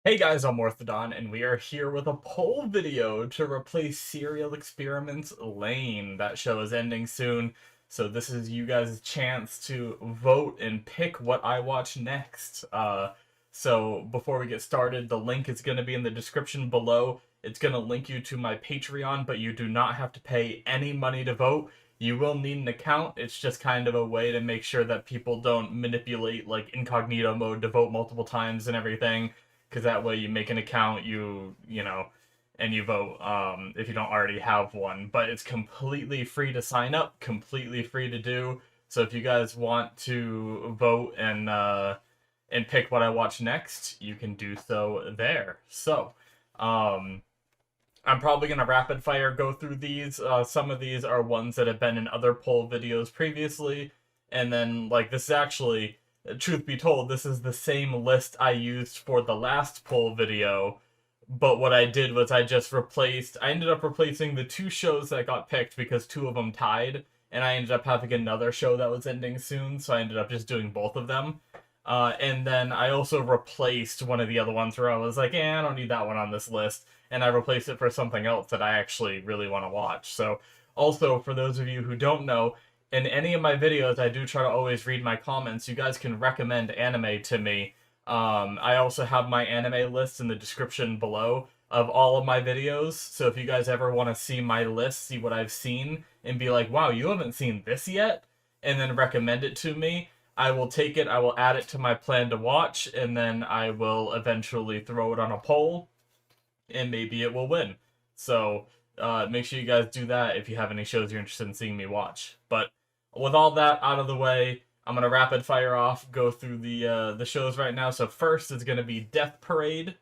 Hey guys, I'm Orthodon, and we are here with a poll video to replace Serial Experiments Lain. That show is ending soon, so this is you guys' chance to vote and pick what I watch next. So before we get started, the link is going to be in the description below. It's going to link you to my Patreon, but you do not have to pay any money to vote. You will need an account. It's just kind of a way to make sure that people don't manipulate like incognito mode to vote multiple times and everything, because that way you make an account, and you vote if you don't already have one. But it's completely free to sign up, completely free to do. So if you guys want to vote and pick what I watch next, you can do so there. So um, I'm probably gonna rapid fire go through these. Some of these are ones that have been in other poll videos previously, and then like this is actually, truth be told, this is the same list I used for the last poll video. But what I did was I ended up replacing the two shows that got picked because two of them tied, and I ended up having another show that was ending soon, so I ended up just doing both of them. And then I also replaced one of the other ones where I was like, I don't need that one on this list, and I replaced it for something else that I actually really want to watch. So, also, for those of you who don't know, in any of my videos, I do try to always read my comments. You guys can recommend anime to me. I also have my anime list in the description below of all of my videos. So if you guys ever want to see my list, see what I've seen, and be like, wow, you haven't seen this yet, and then recommend it to me, I will take it, I will add it to my plan to watch, and then I will eventually throw it on a poll, and maybe it will win. So make sure you guys do that if you have any shows you're interested in seeing me watch. But with all that out of the way, I'm gonna rapid fire off, go through the shows right now. So first is gonna be Death Parade.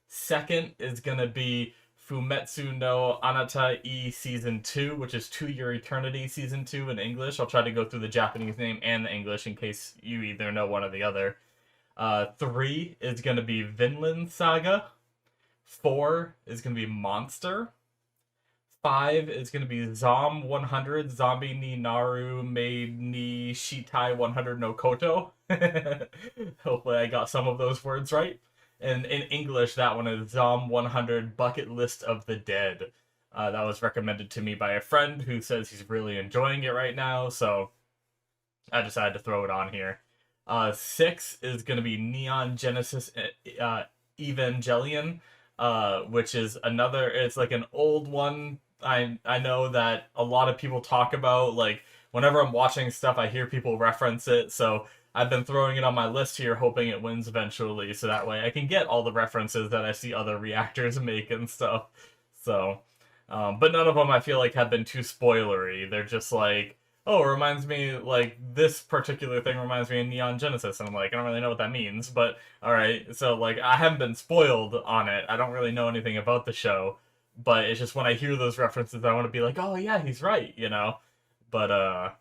Second is gonna be Fumetsu no Anata E Season 2, which is To Your Eternity Season 2 in English. I'll try to go through the Japanese name and the English in case you either know one or the other. Three is gonna be Vinland Saga. Four is gonna be Monster. Five is gonna be Zom 100 Zombie ni Naru Made ni Shitai 100 no Koto. Hopefully, I got some of those words right. And in English, that one is Zom 100 Bucket List of the Dead. That was recommended to me by a friend who says he's really enjoying it right now, so I decided to throw it on here. Six is gonna be Neon Genesis Evangelion, which is another. It's like an old one. I know that a lot of people talk about, like, whenever I'm watching stuff, I hear people reference it. So I've been throwing it on my list here, hoping it wins eventually, so that way I can get all the references that I see other reactors make and stuff. So, but none of them I feel like have been too spoilery. They're just like, oh, it reminds me, like, this particular thing reminds me of Neon Genesis, and I'm like, I don't really know what that means, but alright. So, like, I haven't been spoiled on it. I don't really know anything about the show, but it's just when I hear those references, I want to be like, oh yeah, he's right, you know? But,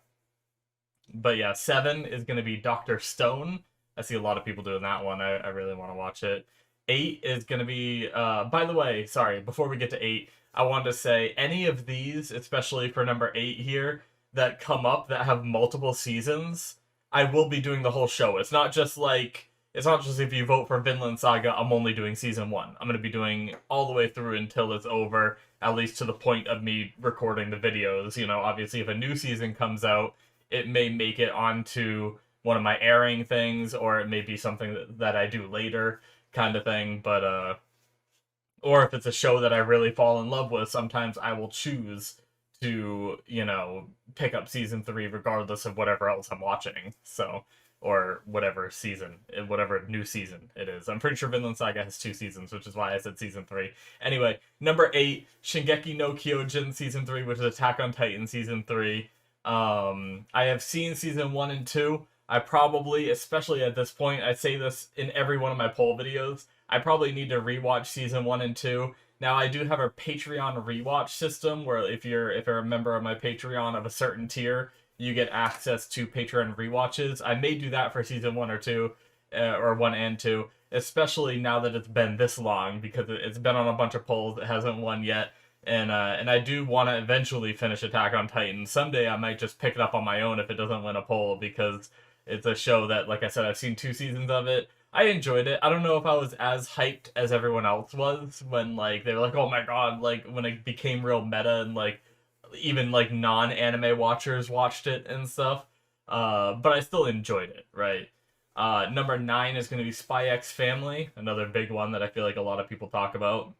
but yeah, seven is going to be Dr. Stone. I see a lot of people doing that one. I really want to watch it. Eight is going to be, by the way, sorry, before we get to eight, I wanted to say any of these, especially for number eight here, that come up that have multiple seasons, I will be doing the whole show. It's not just if you vote for Vinland Saga, I'm only doing season one. I'm going to be doing all the way through until it's over, at least to the point of me recording the videos. You know, obviously, if a new season comes out, it may make it onto one of my airing things, or it may be something that I do later, kind of thing. But or if it's a show that I really fall in love with, sometimes I will choose to, pick up season three regardless of whatever else I'm watching. So, or whatever new season it is. I'm pretty sure Vinland Saga has two seasons, which is why I said season three. Anyway, number eight, Shingeki no Kyojin season three, which is Attack on Titan season three. I have seen season one and two. I probably, especially at this point, I say this in every one of my poll videos, I probably need to rewatch season one and two. Now I do have a Patreon rewatch system where if you're a member of my Patreon of a certain tier, you get access to Patreon rewatches. I may do that for season one or two, or one and two, especially now that it's been this long, because it's been on a bunch of polls that hasn't won yet. And I do want to eventually finish Attack on Titan. Someday I might just pick it up on my own if it doesn't win a poll, because it's a show that, like I said, I've seen two seasons of it. I enjoyed it. I don't know if I was as hyped as everyone else was when like they were like, "Oh my god!" Like when it became real meta and like even like non-anime watchers watched it and stuff. But I still enjoyed it, right? Number 9 is going to be Spy X Family, another big one that I feel like a lot of people talk about.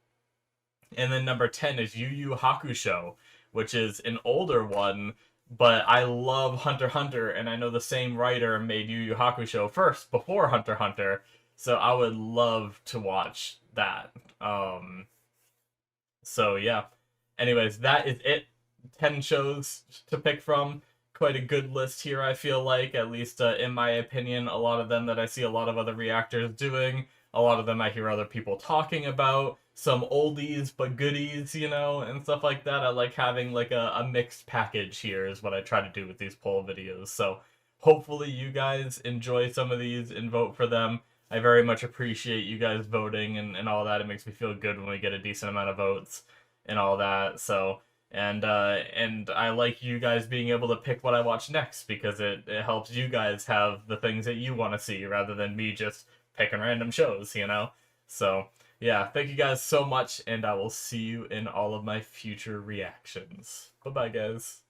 And then number 10 is Yu Yu Hakusho, which is an older one, but I love Hunter x Hunter, and I know the same writer made Yu Yu Hakusho first, before Hunter x Hunter, so I would love to watch that. So yeah. Anyways, that is it. 10 shows to pick from. Quite a good list here, I feel like, at least in my opinion. A lot of them that I see a lot of other reactors doing. A lot of them I hear other people talking about. Some oldies but goodies, you know, and stuff like that. I like having like a mixed package here is what I try to do with these poll videos. So hopefully you guys enjoy some of these and vote for them. I very much appreciate you guys voting and all that. It makes me feel good when we get a decent amount of votes and all that. So and I like you guys being able to pick what I watch next because it helps you guys have the things that you want to see rather than me just picking random shows, you know? So yeah, thank you guys so much, and I will see you in all of my future reactions. Bye bye, guys.